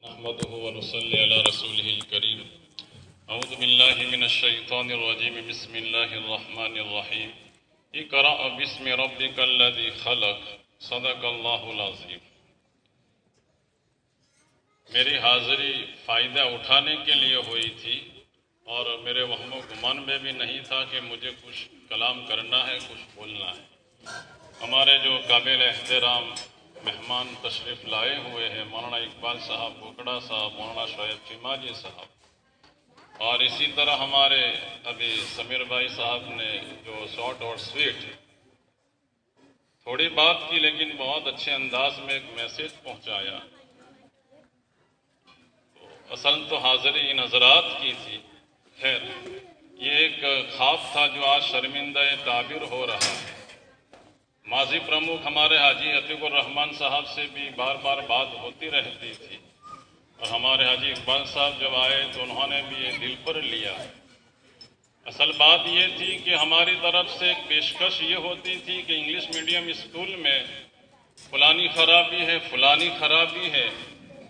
نحمده ونصلي على رسوله الكريم. اعوذ بالله من الشيطان الرجيم. بسم الله الرحمن الرحيم. اقرأ باسم ربك الذي خلق. صدق اللہ العظیم. میری حاضری فائدہ اٹھانے کے لیے ہوئی تھی اور میرے وہم و گمان میں بھی نہیں تھا کہ مجھے کچھ کلام کرنا ہے، کچھ بولنا ہے. ہمارے جو قابل احترام مہمان تشریف لائے ہوئے ہیں، مولانا اقبال صاحب بکڑا صاحب، مولانا شعیب چماجی صاحب، اور اسی طرح ہمارے ابھی سمیر بھائی صاحب نے جو شارٹ اور سویٹ تھوڑی بات کی لیکن بہت اچھے انداز میں ایک میسج پہنچایا. اصل تو حاضری ان حضرات کی تھی. خیر، یہ ایک خواب تھا جو آج شرمندہ تعبیر ہو رہا ہے. ماضی پرمکھ ہمارے حاجی عتیق الرحمان صاحب سے بھی بار بار بات ہوتی رہتی تھی اور ہمارے حاجی اقبال صاحب جب آئے تو انہوں نے بھی یہ دل پر لیا. اصل بات یہ تھی کہ ہماری طرف سے ایک پیشکش یہ ہوتی تھی کہ انگلش میڈیم اسکول میں فلانی خرابی ہے، فلانی خرابی ہے،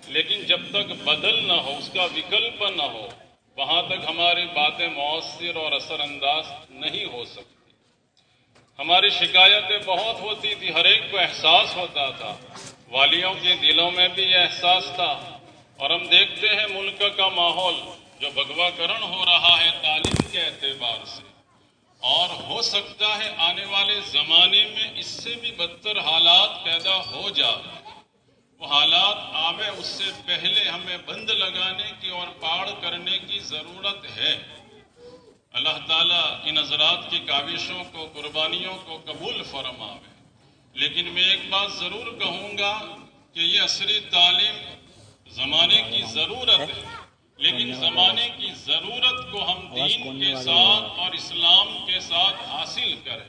لیکن جب تک بدل نہ ہو، اس کا وکلپ نہ ہو، وہاں تک ہماری باتیں مؤثر اور اثر انداز نہیں ہو سکتی. ہماری شکایتیں بہت ہوتی تھی، ہر ایک کو احساس ہوتا تھا، والیوں کے دلوں میں بھی یہ احساس تھا. اور ہم دیکھتے ہیں ملک کا ماحول جو بھگوا کرن ہو رہا ہے تعلیم کے اعتبار سے، اور ہو سکتا ہے آنے والے زمانے میں اس سے بھی بدتر حالات پیدا ہو جائے. وہ حالات آوے اس سے پہلے ہمیں بند لگانے کی اور پاڑ کرنے کی ضرورت ہے. اللہ تعالیٰ ان حضرات کی کاوشوں کو، قربانیوں کو قبول فرماوے. لیکن میں ایک بات ضرور کہوں گا کہ یہ عصری تعلیم زمانے کی ضرورت ہے، لیکن زمانے کی ضرورت کو ہم دین کے ساتھ اور اسلام کے ساتھ حاصل کریں.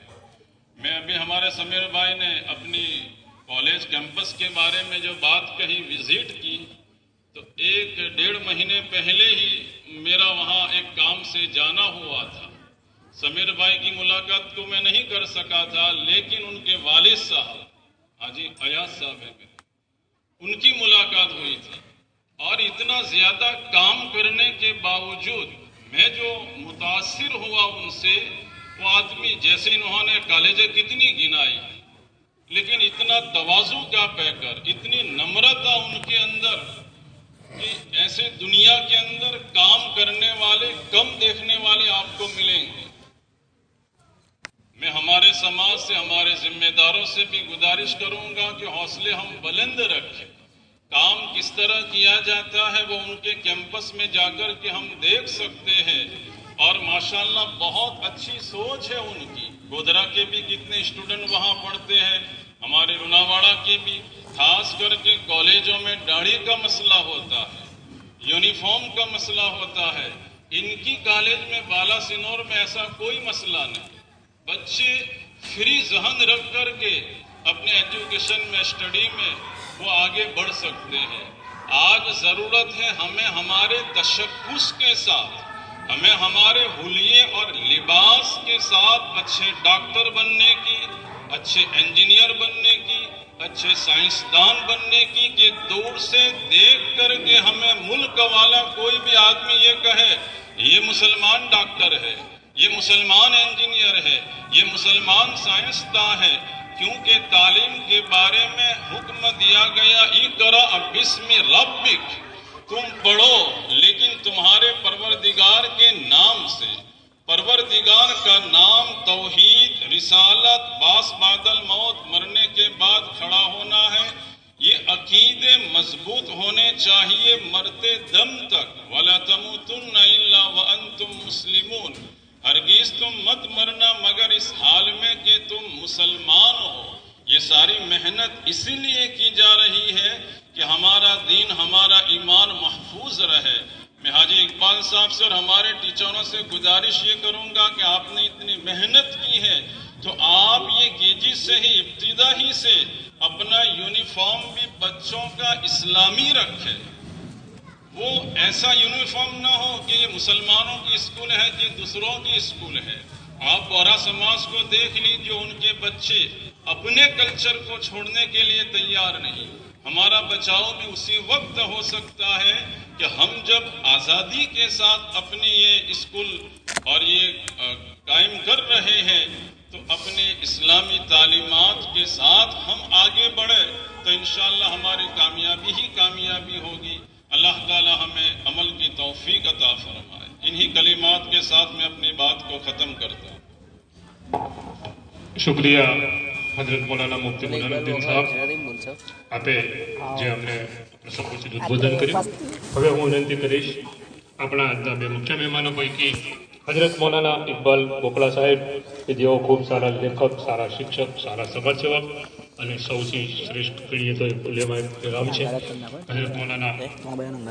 میں ابھی ہمارے سمیر بھائی نے اپنی کالج کیمپس کے بارے میں جو بات کہی، وزٹ کی، تو 1-1.5 مہینے پہلے ہی میرا وہاں ایک کام سے جانا ہوا تھا. سمیر بھائی کی ملاقات کو میں نہیں کر سکا تھا، لیکن ان کے والد صاحب حاجی ایاز صاحب ہیں میرے، ان کی ملاقات ہوئی تھی. اور اتنا زیادہ کام کرنے کے باوجود میں جو متاثر ہوا ان سے، وہ آدمی جیسے انہوں نے کالجیں کتنی گنائی، لیکن اتنا تواضع کا پیکر، اتنی نمرتا ان کے اندر کہ ایسے دنیا کے اندر کام کرنے والے کم دیکھنے والے آپ کو ملیں گے. میں ہمارے سماج سے، ہمارے ذمہ داروں سے بھی گزارش کروں گا کہ حوصلے ہم بلند رکھیں. کام کس طرح کیا جاتا ہے وہ ان کے کیمپس میں جا کر کے ہم دیکھ سکتے ہیں، اور ماشاءاللہ بہت اچھی سوچ ہے ان کی. گودرا کے بھی کتنے اسٹوڈنٹ وہاں پڑھتے ہیں، ہمارے لوناواڑہ کے بھی. خاص کر کے کالجوں میں داڑھی کا مسئلہ ہوتا ہے، یونیفارم کا مسئلہ ہوتا ہے. ان کی کالج میں بالا سنور میں ایسا کوئی مسئلہ نہیں. بچے فری ذہن رکھ کر کے اپنے ایجوکیشن میں، اسٹڈی میں وہ آگے بڑھ سکتے ہیں. آج ضرورت ہے ہمیں ہمارے تشخص کے ساتھ، ہمیں ہمارے حلیے اور لباس کے ساتھ اچھے ڈاکٹر بننے کی، اچھے انجینئر بننے کی، اچھے سائنسدان بننے کی، کہ دور سے دیکھ کر کے ہمیں ملک والا کوئی بھی آدمی یہ کہے یہ مسلمان ڈاکٹر ہے، یہ مسلمان انجینئر ہے، یہ مسلمان سائنسداں ہے. کیونکہ تعلیم کے بارے میں حکم دیا گیا اقرأ باسم ربک، تم پڑھو لیکن تمہارے پروردگار کے نام سے. پروردگار کا نام توحید، رسالت، باس بعد الموت، مرنے کے بعد کھڑا ہونا ہے. یہ عقیدے مضبوط ہونے چاہیے مرتے دم تک. وَلَا تَمُوتُنَّ إِلَّا وَأَنْتُمْ مُسْلِمُونَ، ہرگز تم مت مرنا مگر اس حال میں کہ تم مسلمان ہو. یہ ساری محنت اسی لیے کی جا رہی ہے کہ ہمارا دین، ہمارا ایمان محفوظ رہے. میں حاجی اقبال صاحب سے اور ہمارے ٹیچروں سے گزارش یہ کروں گا کہ آپ نے اتنی محنت کی ہے تو آپ یہ KG سے ہی، ابتدا ہی سے اپنا یونیفارم بھی بچوں کا اسلامی رکھے. وہ ایسا یونیفارم نہ ہو کہ یہ مسلمانوں کی اسکول ہے کہ دوسروں کی اسکول ہے. آپ بورا سماج کو دیکھ لیجیے، ان کے بچے اپنے کلچر کو چھوڑنے کے لیے تیار نہیں. ہمارا بچاؤ بھی اسی وقت ہو سکتا ہے کہ ہم جب آزادی کے ساتھ اپنے یہ اسکول اور یہ قائم کر رہے ہیں تو اپنے اسلامی تعلیمات کے ساتھ ہم آگے بڑھے تو انشاءاللہ ہماری کامیابی ہی کامیابی ہوگی. اللہ تعالی ہمیں عمل کی توفیق عطا فرمائے. انہی کلمات کے ساتھ میں اپنی بات کو ختم کرتا ہوں. شکریہ حضرت مولانا مفتی મોનાનુદ્દીન સાહેબ આપે જે અમને સંકુચિત ઉદ્બોધન કર્યું. હવે હું વિનંતી કરીશ આપણા આજના બે મુખ્ય મહેમાનો પૈકી હજરત મૌલાના ઇકબાલ બોકડા સાહેબ કે જેઓ ખૂબ સારા લેખક, સારા શિક્ષક, સારા સમાજસેવક અને સૌથી શ્રેષ્ઠ કહીએ તો ઉલેમા કેરામ છે. હજરત મૌલાના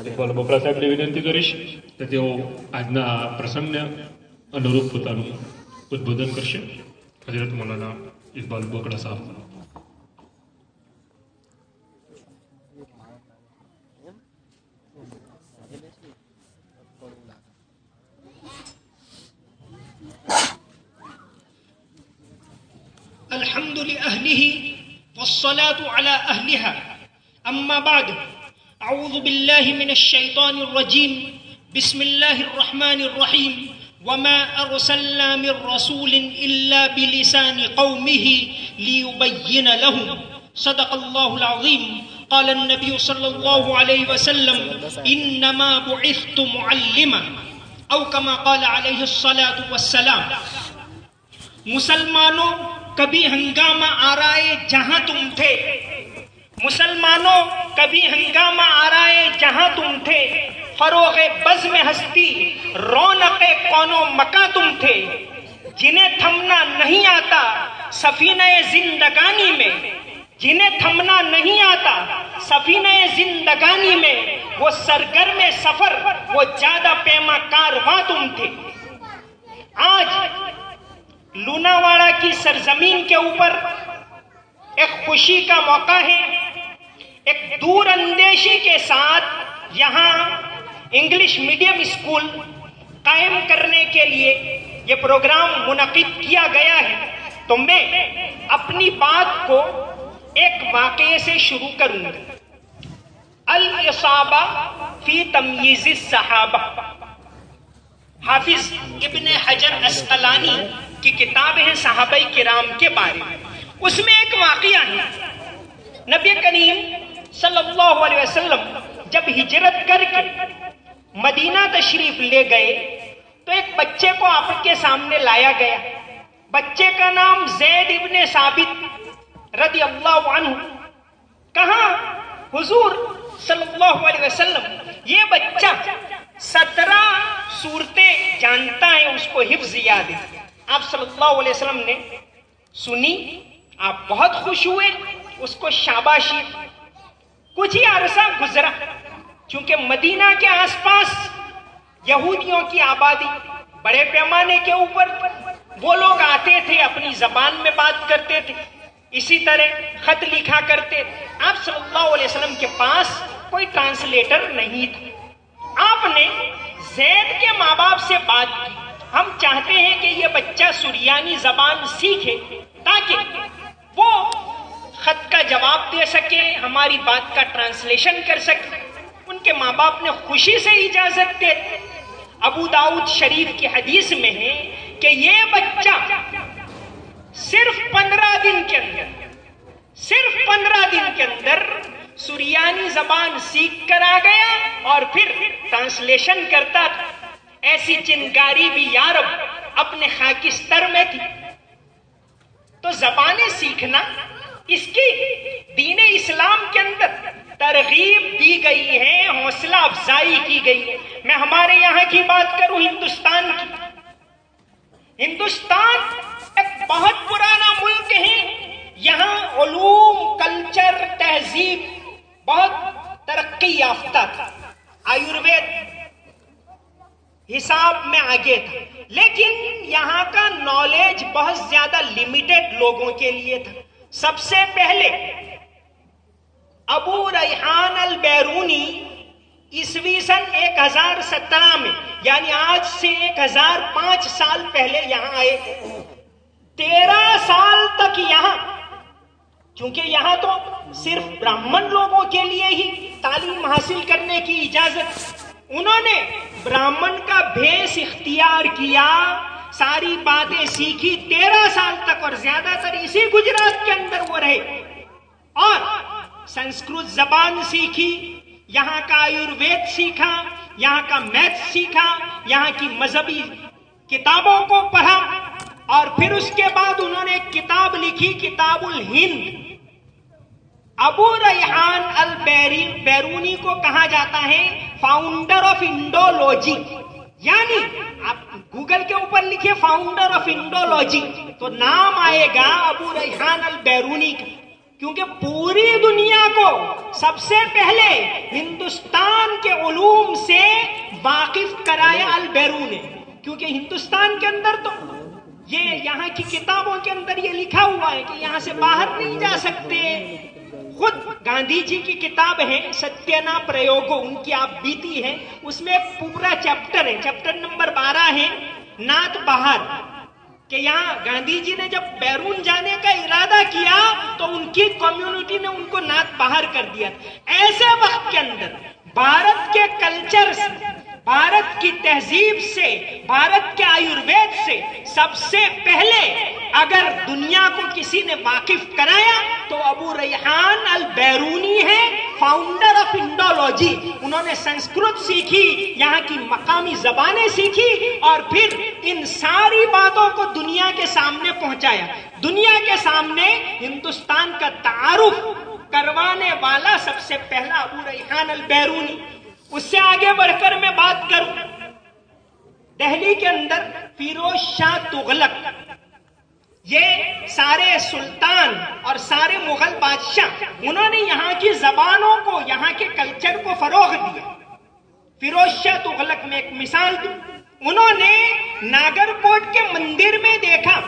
ઇકબાલ બોકડા સાહેબને વિનંતી કરીશ કે તેઓ આજના પ્રસંગને અનુરૂપ પોતાનું ઉદ્બોધન કરશે. حضرت مولانا اقبال بوکڑا صاحب. الحمد لأهله والصلاة على أهلها. أما بعد، أعوذ بالله من الشيطان الرجيم. بسم الله الرحمن الرحيم. وما أرسلنا من رسول إلا بلسان قومه ليبين لهم. صدق الله العظيم. قال النبي صلى الله عليه وسلم: إنما بعثت معلما، أو كما قال عليه الصلاة والسلام. مسلمانوں، کبھی ہنگامہ آرائے جہاں تم تھے. مسلمانوں، کبھی ہنگامہ آرائے جہاں تم تھے. فروغ بزم ہستی، رونق کون و مکاں تم تھے. جنہیں تھمنا نہیں آتا سفینہ زندگانی میں، جنہیں تھمنا نہیں آتا سفینہ زندگانی میں، وہ سرگرم سفر، وہ جادہ پیما کارواں تم تھے. آج لوناواڑا کی سرزمین کے اوپر ایک خوشی کا موقع ہے. ایک دور اندیشی کے ساتھ یہاں انگلش میڈیم اسکول قائم کرنے کے لیے یہ پروگرام منعقد کیا گیا ہے. تو میں اپنی بات کو ایک واقعے سے شروع کروں گا. الاصابہ فی تمییز الصحابہ، حافظ ابن حجر اسقلانی کی کتاب ہے صحابہ کرام کے بارے میں. اس میں ایک واقعہ ہے. نبی کریم صلی اللہ علیہ وسلم جب ہجرت کر کے مدینہ تشریف لے گئے تو ایک بچے کو آپ کے سامنے لایا گیا. بچے کا نام زید ابن ثابت رضی اللہ عنہ. کہاں حضور صلی اللہ علیہ وسلم یہ بچہ 17 صورتیں جانتا ہے، اس کو حفظ یاد ہے. آپ صلی اللہ علیہ وسلم نے سنی، آپ بہت خوش ہوئے، اس کو شاباشی. کچھ ہی عرصہ گزرا، چونکہ مدینہ کے آس پاس یہودیوں کی آبادی بڑے پیمانے کے اوپر، وہ لوگ آتے تھے، اپنی زبان میں بات کرتے تھے، اسی طرح خط لکھا کرتے تھے. آپ صلی اللہ علیہ وسلم کے پاس کوئی ٹرانسلیٹر نہیں تھا. آپ نے زید کے ماں باپ سے بات کی، ہم چاہتے ہیں کہ یہ بچہ سریانی زبان سیکھے تاکہ وہ خط کا جواب دے سکے، ہماری بات کا ٹرانسلیشن کر سکے. ان کے ماں باپ نے خوشی سے اجازت دے دی. ابو داؤد شریف کی حدیث میں ہے کہ یہ بچہ صرف 15 دن کے اندر سریانی زبان سیکھ کر آ گیا اور پھر ٹرانسلیشن کرتا تھا. ایسی چنگاری بھی یا رب اپنے خاکستر میں تھی. تو زبانیں سیکھنا، اس کی دین اسلام کے اندر ترغیب دی گئی ہے، حوصلہ افزائی کی گئی ہے. میں ہمارے یہاں کی بات کروں، ہندوستان کی. ہندوستان ایک بہت پرانا ملک ہے. یہاں علوم، کلچر، تہذیب بہت ترقی یافتہ تھا. آیوروید حساب میں آگے تھا، لیکن یہاں کا نالج بہت زیادہ لمیٹڈ لوگوں کے لیے تھا. سب سے پہلے ابو ریحان البیرونی عیسوی سن 1017 میں، یعنی آج سے 1005 سال پہلے یہاں آئے. 13 سال تک یہاں چونکہ یہاں تو صرف براہمن لوگوں کے لیے ہی تعلیم حاصل کرنے کی اجازت، انہوں نے براہمن کا بھیس اختیار کیا، ساری باتیں سیکھی، 13 سال تک، اور زیادہ تر اسی گجرات کے اندر وہ رہے، اور سنسکرت زبان سیکھی، یہاں کا آیوروید سیکھا، یہاں کا میتھ سیکھا، یہاں کی مذہبی کتابوں کو پڑھا، اور پھر اس کے بعد انہوں نے ایک کتاب لکھی، کتاب الہند۔ ابو ریحان البیرونی کو کہا جاتا ہے فاؤنڈر آف انڈولوجی، یعنی آپ گوگل کے اوپر لکھیے فاؤنڈر آف انڈولوجی تو نام آئے گا ابو ریحان البیرونی کا، کیونکہ پوری دنیا کو سب سے پہلے ہندوستان کے علوم سے واقف کرایا البیرون نے، کیونکہ ہندوستان کے اندر تو یہ یہاں کی کتابوں کے اندر یہ لکھا ہوا ہے کہ یہاں سے باہر نہیں جا سکتے۔ خود گاندھی جی کی کتاب ہے ستینا پریوگو، ان کی آپ بیتی ہے، اس میں ایک پورا چیپٹر ہے، چیپٹر نمبر 12 ہے نعت بہار، کہ یہاں گاندھی جی نے جب بیرون جانے کا ارادہ کیا تو ان کی کمیونٹی نے ان کو نعت بہار کر دیا۔ ایسے وقت کے اندر بھارت کے کلچر سے، بھارت کی تہذیب سے، بھارت کے آیوروید سے سب سے پہلے اگر دنیا کو کسی نے واقف کرایا تو ابو ریحان البیرونی ہے، فاؤنڈر آف انڈولوجی۔ انہوں نے سنسکرت سیکھی، یہاں کی مقامی زبانیں سیکھی، اور پھر ان ساری باتوں کو دنیا کے سامنے پہنچایا۔ دنیا کے سامنے ہندوستان کا تعارف کروانے والا سب سے پہلا ابو ریحان البیرونی۔ اس سے آگے بڑھ کر میں بات کروں، دہلی کے اندر فیروز شاہ تغلق، یہ سارے سلطان اور سارے مغل بادشاہ، انہوں نے یہاں کی زبانوں کو، یہاں کے کلچر کو فروغ دیا۔ فیروز شاہ تغلق میں ایک مثال دوں، انہوں نے ناگر کوٹ کے مندر میں دیکھا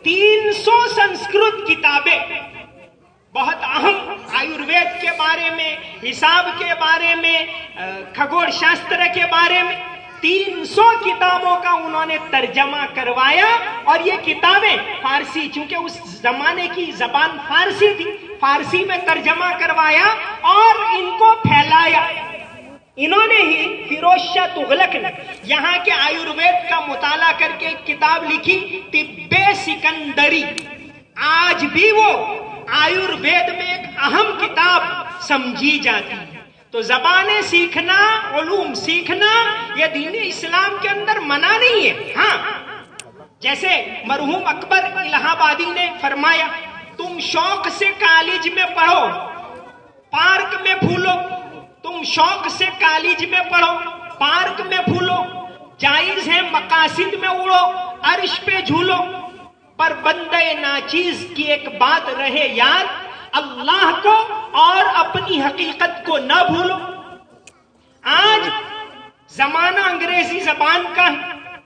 300 سنسکرت کتابیں، بہت اہم، آیوروید کے بارے میں، حساب کے بارے میں، کھگوڑ شاستر کے بارے میں 300 کتابوں کا انہوں نے ترجمہ کروایا، اور یہ کتابیں فارسی، چونکہ اس زمانے کی زبان فارسی تھی، فارسی میں ترجمہ کروایا اور ان کو پھیلایا۔ انہوں نے ہی فیروز شاہ تغلق نے یہاں کے آیوروید کا مطالعہ کر کے ایک کتاب لکھی طب سکندری، آج بھی وہ آیوروید میں ایک اہم کتاب سمجھی جاتی ہے۔ تو زبانیں سیکھنا، علوم سیکھنا، یہ دین اسلام کے اندر منع نہیں ہے۔ ہاں، جیسے مرحوم اکبر الہ آبادی نے فرمایا، تم شوق سے کالج میں پڑھو، پارک میں پھولو، تم شوق سے کالج میں پڑھو، پارک میں پھولو، جائز ہے مقاصد میں اڑو، عرش پہ جھولو، پر بندے ناچیز کی ایک بات رہے یاد، اللہ کو اور اپنی حقیقت کو نہ بھولو۔ آج زمانہ انگریزی زبان کا ہے،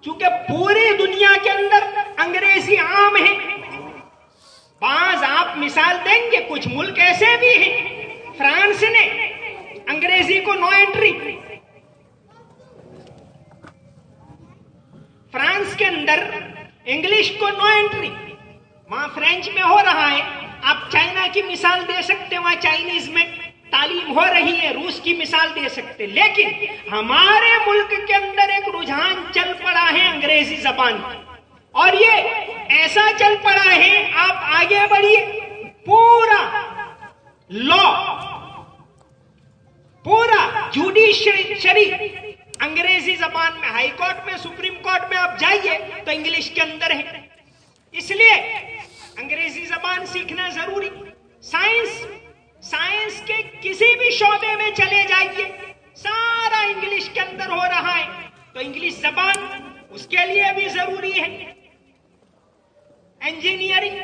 چونکہ پوری دنیا کے اندر انگریزی عام ہے۔ بعض آپ مثال دیں گے، کچھ ملک ایسے بھی ہیں، فرانس نے انگریزی کو نو انٹری، فرانس کے اندر انگلش کو نو انٹری، وہاں فرینچ میں ہو رہا ہے۔ آپ چائنا کی مثال دے سکتے، وہاں چائنیز میں تعلیم ہو رہی ہے، روس کی مثال دے سکتے، لیکن ہمارے ملک کے اندر ایک رجحان چل پڑا ہے انگریزی زبان کا، اور یہ ایسا چل پڑا ہے، آپ آگے بڑھیے، پورا لا، پورا جوڈیشری انگریزی زبان میں، ہائی کورٹ میں، سپریم کورٹ میں آپ جائیے تو انگلش کے اندر ہے۔ اس لیے انگریزی زبان سیکھنا ضروری۔ سائنس کے کسی بھی شعبے میں چلے جائیے، سارا انگلش کے اندر ہو رہا ہے، تو انگلش زبان اس کے لیے بھی ضروری ہے۔ انجینئرنگ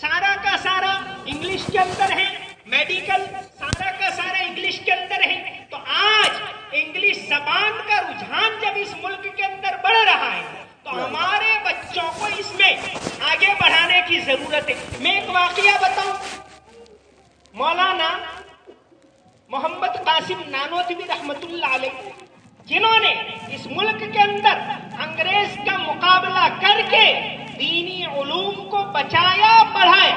سارا کا سارا انگلش کے اندر ہے، میڈیکل سارا کا سارا انگلش کے اندر ہے۔ تو آج انگلش زبان کا رجحان جب اس ملک کے اندر بڑھ رہا ہے تو ہمارے بچوں کو اس میں آگے بڑھانے کی ضرورت ہے۔ میں ایک واقعہ بتاؤں، مولانا محمد قاسم نانوتوی رحمت اللہ علیہ، جنہوں نے اس ملک کے اندر انگریز کا مقابلہ کر کے دینی علوم کو بچایا، پڑھایا،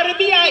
RBI,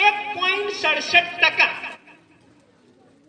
1.67%।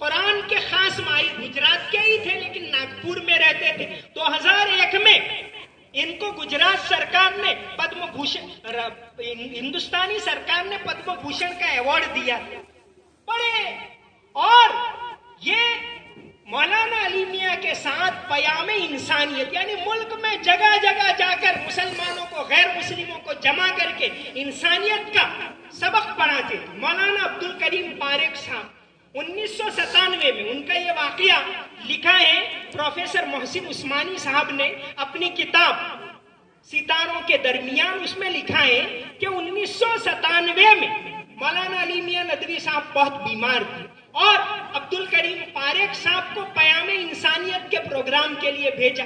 قرآن کے خاص ماہر گجرات کے ہی تھے لیکن ناگپور میں رہتے تھے. 2001 میں ان کو گجرات سرکار نے پدم بھوشن، ہندوستانی سرکار نے پدم بھوشن کا ایوارڈ دیا. بڑے، اور یہ مولانا علی میاں کے ساتھ پیام انسانیت، یعنی ملک میں جگہ جگہ جا کر مسلمانوں کو، غیر مسلموں کو جمع کر کے انسانیت کا سبق پڑھاتے. مولانا عبد الکریم پاریک صاحب 1997 میں، ان کا یہ واقعہ لکھا ہے پروفیسر محسن عثمانی صاحب نے اپنی کتاب ستاروں کے درمیان. اس میں لکھا ہے کہ 1997 میں مولانا علی میاں ندوی صاحب بہت بیمار تھے اور عبد الکریم پاریک صاحب کو پیام انسانیت کے پروگرام کے لیے بھیجا.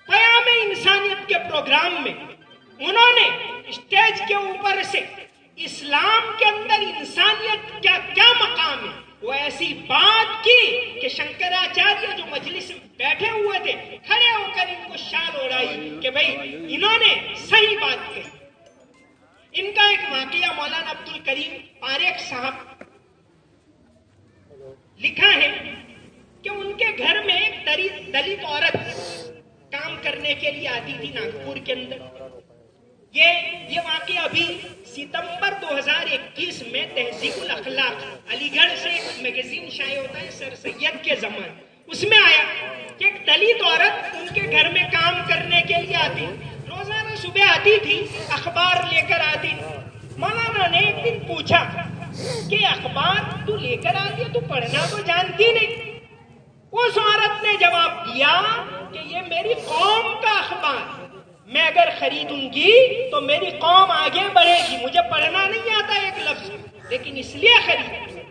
پیام انسانیت کے پروگرام میں انہوں نے اسٹیج کے اوپر سے اسلام کے اندر انسانیت کا کیا مقام ہے وہ ایسی بات کی کہ شنکراچاریہ جو مجلس میں بیٹھے ہوئے تھے کھڑے ہو کر ان کو شال اڑائی کہ بھائی انہوں نے صحیح بات کہی. ان کا ایک واقعہ مولانا عبد الکریم پاریک صاحب لکھا ہے کہ ان کے گھر میں ایک دلت عورت کام کرنے کے لیے آتی تھی ناگپور کے اندر. یہ واقعہ ابھی ستمبر 2021 میں تہذیب الاخلاق علی گڑھ سے ایک میگزین شائع ہوتا ہے سر سید کے زمانے، اس میں آیا کہ ایک دلت عورت ان کے گھر میں کام کرنے کے لیے آتی. روزانہ صبح آتی تھی، اخبار لے کر آتی. مولانا نے ایک دن پوچھا کہ اخبار تو لے کر آتی ہے، تو پڑھنا تو جانتی نہیں. اس عورت نے جواب دیا کہ یہ میری قوم کا اخبار، میں اگر خریدوں گی تو میری قوم آگے بڑھے گی. مجھے پڑھنا نہیں آتا ایک لفظ، لیکن اس لیے خرید.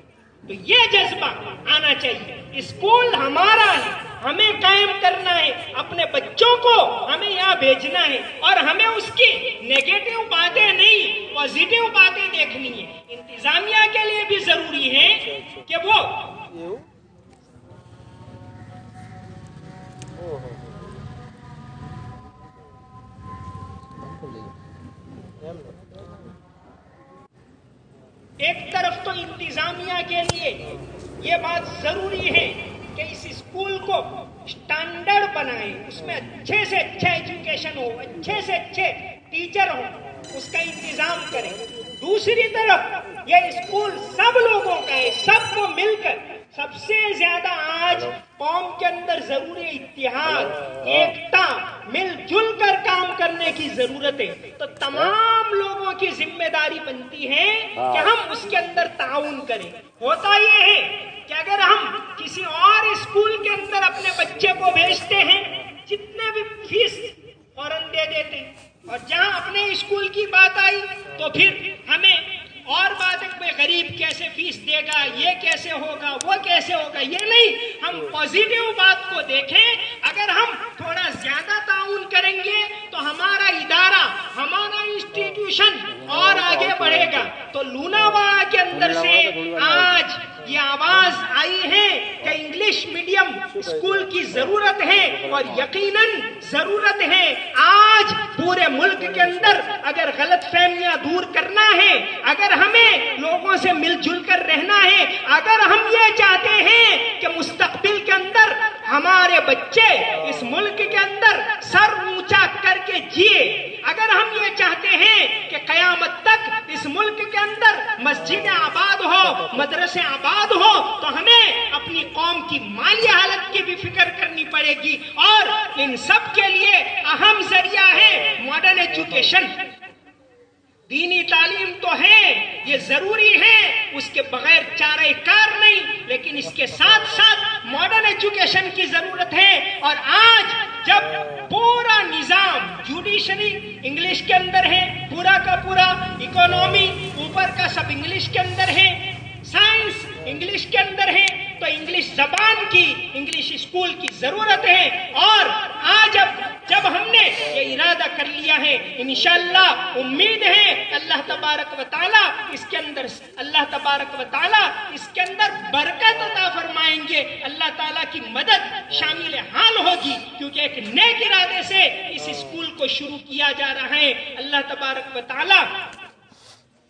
تو یہ جذبہ آنا چاہیے. اسکول ہمارا ہے، ہمیں قائم کرنا ہے، اپنے بچوں کو ہمیں یہاں بھیجنا ہے اور ہمیں اس کی نیگیٹو باتیں نہیں، پازیٹیو باتیں دیکھنی ہے. انتظامیہ کے لیے بھی ضروری ہے کہ وہ ایک طرف تو انتظامیہ کے لیے یہ بات ضروری ہے کہ اس اسکول کو اسٹینڈرڈ بنائے، اس میں اچھے سے اچھا ایجوکیشن ہو، اچھے سے اچھے ٹیچر ہو، اس کا انتظام کرے. دوسری طرف یہ اسکول سب لوگوں کا ہے، سب کو مل کر. سب سے زیادہ آج قوم کے اندر ضروری اتحاد، ایکتا، مل جل کر کام کرنے کی ضرورت ہے. تو تمام لوگوں کی ذمہ داری بنتی ہے کہ ہم اس کے اندر تعاون کریں. ہوتا یہ ہے کہ اگر ہم کسی اور اسکول کے اندر اپنے بچے کو بھیجتے ہیں، جتنے بھی فیس فوراً دے دیتے ہیں، اور جہاں اپنے اسکول کی بات آئی تو پھر ہمیں اور بات ہے کہ غریب کیسے فیس دے گا، یہ کیسے ہوگا، وہ کیسے ہوگا. یہ نہیں، ہم پازیٹیو بات کو دیکھیں. اگر ہم تھوڑا زیادہ تعاون کریں گے تو ہمارا ادارہ، ہمارا انسٹیٹیوشن اور آگے بڑھے گا. تو لوناواڑہ کے اندر سے آج یہ آواز آئی ہے کہ انگلش میڈیم اسکول کی ضرورت ہے، اور یقیناً ضرورت ہے. آج پورے ملک کے اندر اگر غلط فہمیاں دور کرنا ہے، اگر ہمیں لوگوں سے مل جل کر رہنا ہے، اگر ہم یہ چاہتے ہیں کہ مستقبل کے اندر ہمارے بچے اس ملک کے اندر سر اونچا کر کے جیے، اگر ہم یہ چاہتے ہیں کہ قیامت تک اس ملک کے اندر مسجد آباد ہو، مدرسے آباد ہو، تو ہمیں اپنی قوم کی مالی حالت کی بھی فکر کرنی پڑے گی. اور ان سب کے لیے اہم ذریعہ ہے ماڈرن ایجوکیشن. دینی تعلیم تو ہے، یہ ضروری ہے، اس کے بغیر چارہ کار نہیں، لیکن اس کے ساتھ ساتھ ماڈرن ایجوکیشن کی ضرورت ہے. اور آج جب پورا نظام جوڈیشری انگلش کے اندر ہے، پورا کا پورا اکانومی اوپر کا سب انگلش کے اندر ہے، سائنس انگلش کے اندر ہے، تو انگلش زبان کی، انگلش اسکول کی ضرورت ہے. اور آج جب ہم نے یہ ارادہ کر لیا ہے، انشاءاللہ امید ہے اللہ تبارک و تعالیٰ اس کے اندر برکت عطا فرمائیں گے. اللہ تعالیٰ کی مدد شامل حال ہوگی، کیونکہ ایک نیک ارادے سے اس اسکول کو شروع کیا جا رہا ہے. اللہ تبارک و تعالیٰ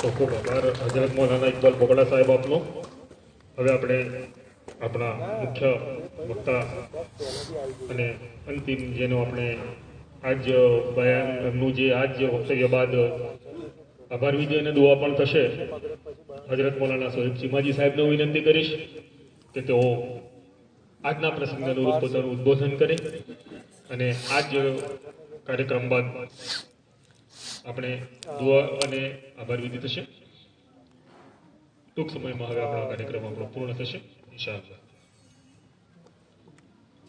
તો ખૂબ આભાર હજરત મૌલાના ઇકબાલ બોગડા સાહેબ આપનો. હવે આપણે આપણા મુખ્ય વક્તા અને અંતિમ જેનો આપણે આજ બયાન એમનું જે આજ વક્તવ્ય બાદ આભાર વિજય અને દુઆ પણ થશે. હજરત મૌલાના સોહેબ ચીમાજી સાહેબને હું વિનંતી કરીશ કે તેઓ આજના પ્રસંગને અનુરૂપ પોતાનું ઉદ્બોધન કરે અને આજ કાર્યક્રમ બાદ આપણે દુઆ અને આભાર વિધિ થશે. ટૂંક સમયમાં હવે આપણો કાર્યક્રમ આપણો પૂર્ણ થશે ઇન્શાઅલ્લાહ.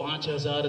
5,000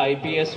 IPS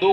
2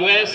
US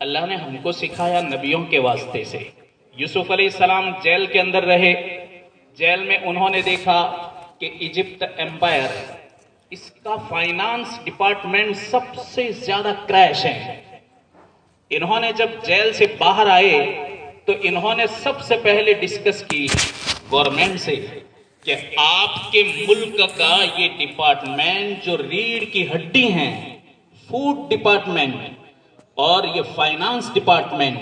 اللہ نے ہم کو سکھایا نبیوں کے واسطے سے. یوسف علیہ السلام جیل کے اندر رہے. جیل میں انہوں نے دیکھا کہ ایجپٹ ایمپائر، اس کا فائنانس ڈپارٹمنٹ سب سے زیادہ کریش ہے. انہوں نے جب جیل سے باہر آئے تو انہوں نے سب سے پہلے ڈسکس کی گورنمنٹ سے کہ آپ کے ملک کا یہ ڈپارٹمنٹ جو ریڑھ کی ہڈی ہیں، فوڈ ڈپارٹمنٹ اور یہ فائنانس ڈپارٹمنٹ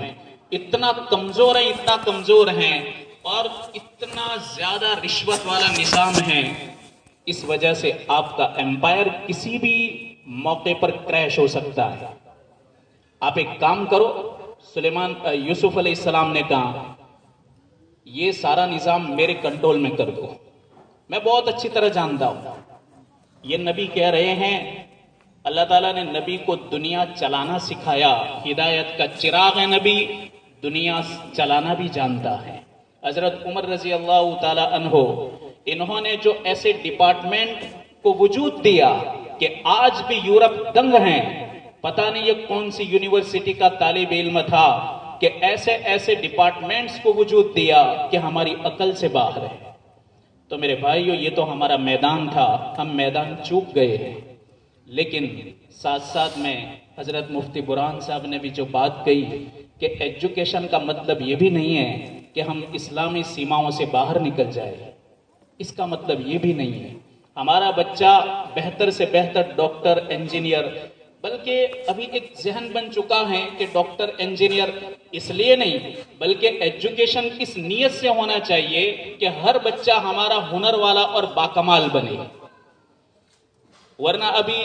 اتنا کمزور ہیں اور اتنا زیادہ رشوت والا نظام ہے، اس وجہ سے آپ کا ایمپائر کسی بھی موقع پر کریش ہو سکتا ہے. آپ ایک کام کرو. یوسف علیہ السلام نے کہا یہ سارا نظام میرے کنٹرول میں کر دو. میں بہت اچھی طرح جانتا ہوں یہ نبی کہہ رہے ہیں. اللہ تعالیٰ نے نبی کو دنیا چلانا سکھایا. ہدایت کا چراغ ہے نبی، دنیا چلانا بھی جانتا ہے. حضرت عمر رضی اللہ تعالی عنہ، انہوں نے جو ایسے ڈپارٹمنٹ کو وجود دیا کہ آج بھی یورپ دنگ ہیں. پتہ نہیں یہ کون سی یونیورسٹی کا طالب علم تھا کہ ایسے ڈپارٹمنٹس کو وجود دیا کہ ہماری عقل سے باہر ہے. تو میرے بھائیو، یہ تو ہمارا میدان تھا، ہم میدان چوک گئے ہیں. لیکن ساتھ ساتھ میں حضرت مفتی برہان صاحب نے بھی جو بات کہی کہ ایجوکیشن کا مطلب یہ بھی نہیں ہے کہ ہم اسلامی سیماؤں سے باہر نکل جائیں. اس کا مطلب یہ بھی نہیں ہے ہمارا بچہ بہتر سے بہتر ڈاکٹر، انجینئر، بلکہ ابھی ایک ذہن بن چکا ہے کہ ڈاکٹر انجینئر اس لیے نہیں بلکہ ایجوکیشن اس نیت سے ہونا چاہیے کہ ہر بچہ ہمارا ہنر والا اور باکمال بنے. ورنہ ابھی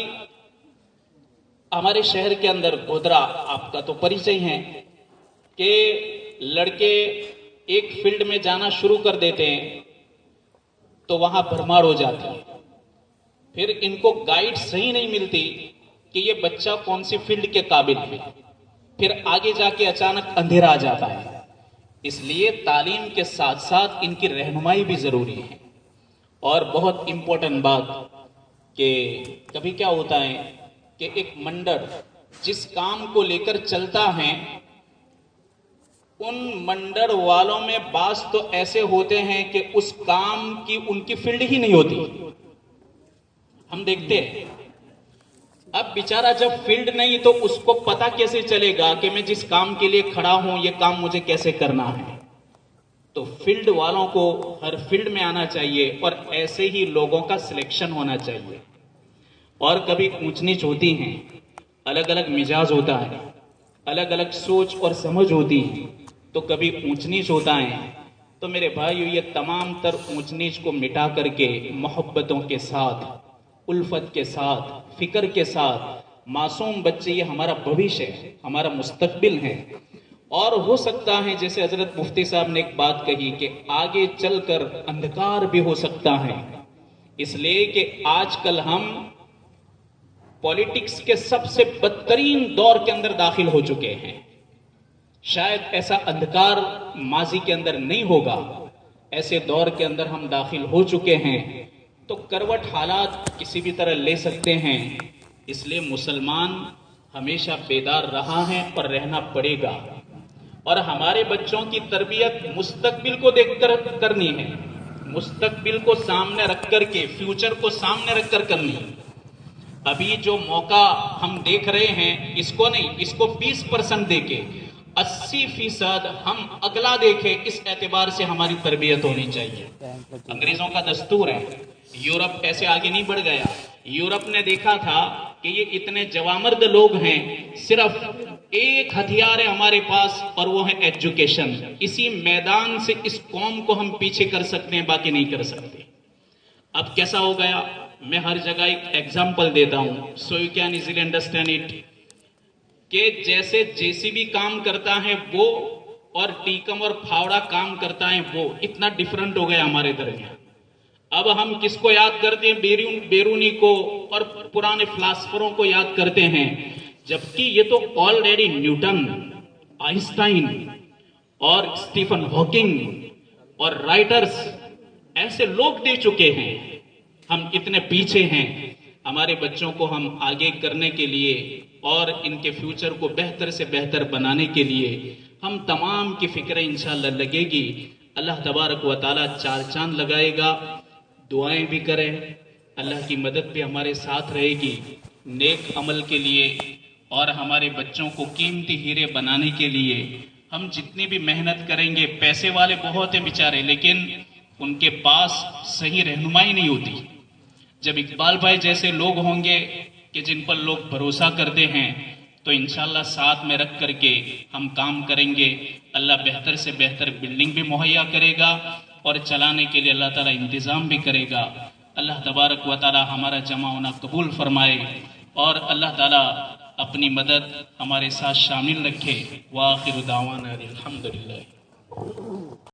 ہمارے شہر کے اندر گودرا، آپ کا تو پریچے ہیں کہ لڑکے ایک فیلڈ میں جانا شروع کر دیتے ہیں تو وہاں بھرمار ہو جاتی ہے. پھر ان کو گائیڈ صحیح نہیں ملتی کہ یہ بچہ کون سی فیلڈ کے قابل ہے. پھر آگے جا کے اچانک اندھیرا آ جاتا ہے. اس لیے تعلیم کے ساتھ ساتھ ان کی رہنمائی بھی ضروری ہے. اور بہت امپورٹنٹ بات کہ کبھی کیا ہوتا ہے کہ ایک منڈر جس کام کو لے کر چلتا ہے، ان منڈر والوں میں بعض تو ایسے ہوتے ہیں کہ اس کام کی ان کی فیلڈ ہی نہیں ہوتی. ہم دیکھتے ہیں اب بیچارہ جب فیلڈ نہیں تو اس کو پتا کیسے چلے گا کہ میں جس کام کے لیے کھڑا ہوں یہ کام مجھے کیسے کرنا ہے. تو فیلڈ والوں کو ہر فیلڈ میں آنا چاہیے اور ایسے ہی لوگوں کا سلیکشن ہونا چاہیے. اور کبھی اونچ نیچ ہوتی ہیں، الگ الگ مزاج ہوتا ہے، الگ الگ سوچ اور سمجھ ہوتی ہے، تو کبھی اونچ نیچ ہوتا ہے. تو میرے بھائیو، یہ تمام تر اونچ نیچ کو مٹا کر کے محبتوں کے ساتھ، الفت کے ساتھ، فکر کے ساتھ، معصوم بچے یہ ہمارا بھویش ہے، ہمارا مستقبل ہے. اور ہو سکتا ہے جیسے حضرت مفتی صاحب نے ایک بات کہی کہ آگے چل کر اندھکار بھی ہو سکتا ہے. اس لیے کہ آج کل ہم پولیٹکس کے سب سے بدترین دور کے اندر داخل ہو چکے ہیں. شاید ایسا اندھکار ماضی کے اندر نہیں ہوگا، ایسے دور کے اندر ہم داخل ہو چکے ہیں. تو کروٹ حالات کسی بھی طرح لے سکتے ہیں. اس لیے مسلمان ہمیشہ بیدار رہا ہے اور رہنا پڑے گا. اور ہمارے بچوں کی تربیت مستقبل کو دیکھ کر کرنی ہے، مستقبل کو سامنے رکھ کر کے، فیوچر کو سامنے رکھ کر کرنی ہے. ابھی جو موقع ہم دیکھ رہے ہیں اس کو نہیں، اس کو 20% دے کے 80% ہم اگلا دیکھیں. اس اعتبار سے ہماری تربیت ہونی چاہیے. انگریزوں کا دستور ہے، یورپ ایسے آگے نہیں بڑھ گیا. یورپ نے دیکھا تھا کہ یہ اتنے جوامرد لوگ ہیں، صرف ایک ہتھیار ہے ہمارے پاس اور وہ ہے ایجوکیشن. اسی میدان سے اس قوم کو ہم پیچھے کر سکتے ہیں، باقی نہیں کر سکتے. اب کیسا ہو گیا، میں ہر جگہ ایک ایگزامپل دیتا ہوں، so you can easily understand it, کہ جیسے JCB کام کرتا ہے وہ اور ٹیکم اور پھاوڑا کام کرتا ہے وہ، اتنا ڈیفرنٹ ہو گیا ہمارے درمیان. اب ہم کس کو یاد کرتے ہیں؟ بیرونی کو اور پرانے فلاسفروں کو یاد کرتے ہیں، جبکہ یہ تو آلریڈی نیوٹن، آئنسٹائن اور اسٹیفن ہاکنگ اور رائٹرز ایسے لوگ دے چکے ہیں. ہم اتنے پیچھے ہیں. ہمارے بچوں کو ہم آگے کرنے کے لیے اور ان کے فیوچر کو بہتر سے بہتر بنانے کے لیے ہم تمام کی فکر انشاءاللہ لگے گی. اللہ تبارک و تعالیٰ چار چاند لگائے گا. دعائیں بھی کریں, اللہ کی مدد بھی ہمارے ساتھ رہے گی نیک عمل کے لیے, اور ہمارے بچوں کو قیمتی ہیرے بنانے کے لیے ہم جتنی بھی محنت کریں گے. پیسے والے بہت ہیں بیچارے, لیکن ان کے پاس صحیح رہنمائی نہیں ہوتی. جب اقبال بھائی جیسے لوگ ہوں گے کہ جن پر لوگ بھروسہ کرتے ہیں, تو انشاءاللہ ساتھ میں رکھ کر کے ہم کام کریں گے. اللہ بہتر سے بہتر بلڈنگ بھی مہیا کرے گا, اور چلانے کے لیے اللہ تعالیٰ انتظام بھی کرے گا. اللہ تبارک و تعالیٰ ہمارا جمع ہونا قبول فرمائے, اور اللہ تعالیٰ اپنی مدد ہمارے ساتھ شامل رکھے. وآخر دعوانا الحمدللہ.